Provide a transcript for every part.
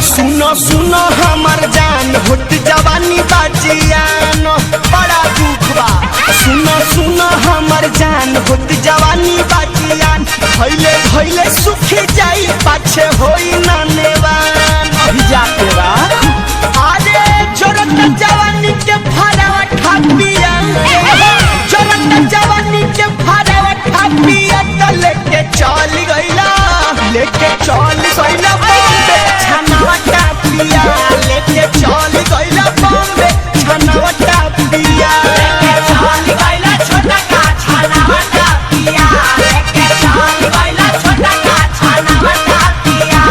सुनो सुनो हमर जान होत जवानी बाजियान बड़ा दुख बा। सुनो सुनो हमर जान होत जवानी बाजियान भइले भइले सुख जाई पाछे होई ना नेवान। अभी जाके बा अरे जोरत जवानी के फरावा खापिया जोरत जवानी के फरावा खापिया त लेके चल गइला बॉम्बे छनावा टापिया लेके चल गइला बॉम्बे छनावा टापिया लेके चल गइला छोटा का छनावा टापिया लेके चल गइला छोटा का छनावा टापिया।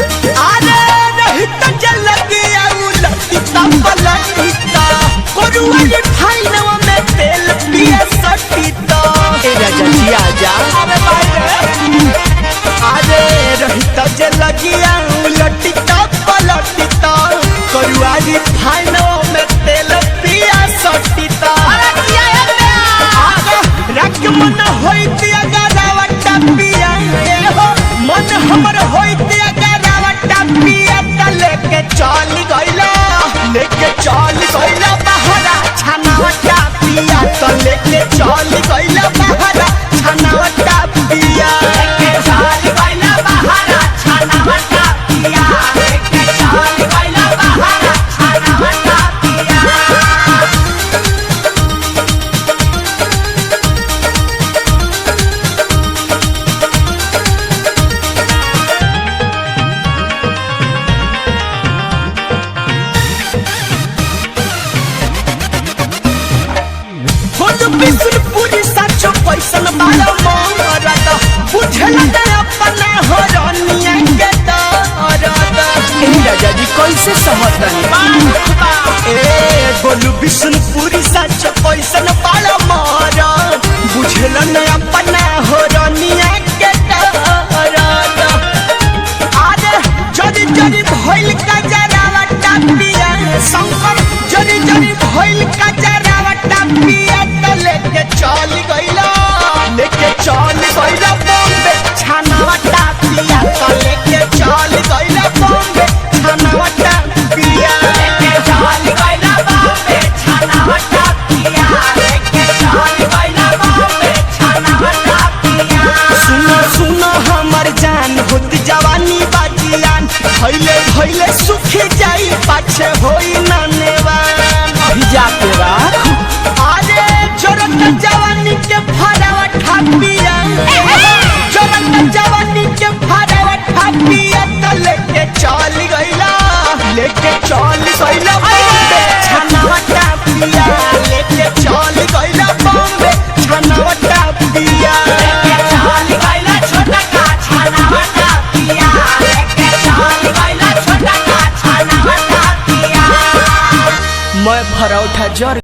अरे रहिता जे लगिया उलटिता पलटिता करुआरी फाइनो में तेल पिया सटिता रख मन होइती अगरावटा पिया हो मन हमर होइती अगरावटा पिया त लेके चल गइला बहरा छनावटा पिया त लेके चल गइला बहरा छनावटा पिया लेके चल गइला बहरा छनावटा पिया लेके चल गइला बहरा छनावटा पिया। बिसुरपुरी साचो पैसन बालो मोरद बुझला दे अपना हरनिया के दरद। ए राजा जी कैसे समझनी ए बोलू बिसुरपुरी साचो पैसन बालो मोरद बुझला दे अपना हरनिया के दरद। अरे जदी जदी भइल का जरावा टापिया शंकर जदी जदी भइल का जरावा टापिया लेके चल गइला बॉम्बे छनावा टापिया त लेके चल गइला बॉम्बे छनावा टापिया लेके चल गइला बॉम्बे छनावा टापिया लेके चल गइला बॉम्बे छनावा टापिया। सुनो सुनो हमर जान होत जवानी बाजियान भइले भइले सुख जाई पाछे होई ना नेवान। अभी जाके बा अरे जोरत जवानी के फरावा खापिया जोरत जवानी के फरावा खापिया त लेके चल गइला बॉम्बे छनावा टापिया लेके चल गइला बॉम्बे छनावा टापिया लेके चल गइला छोटा का छनावा टापिया लेके चल गइला छोटा का छनावा टापिया। मैं भरौठा जर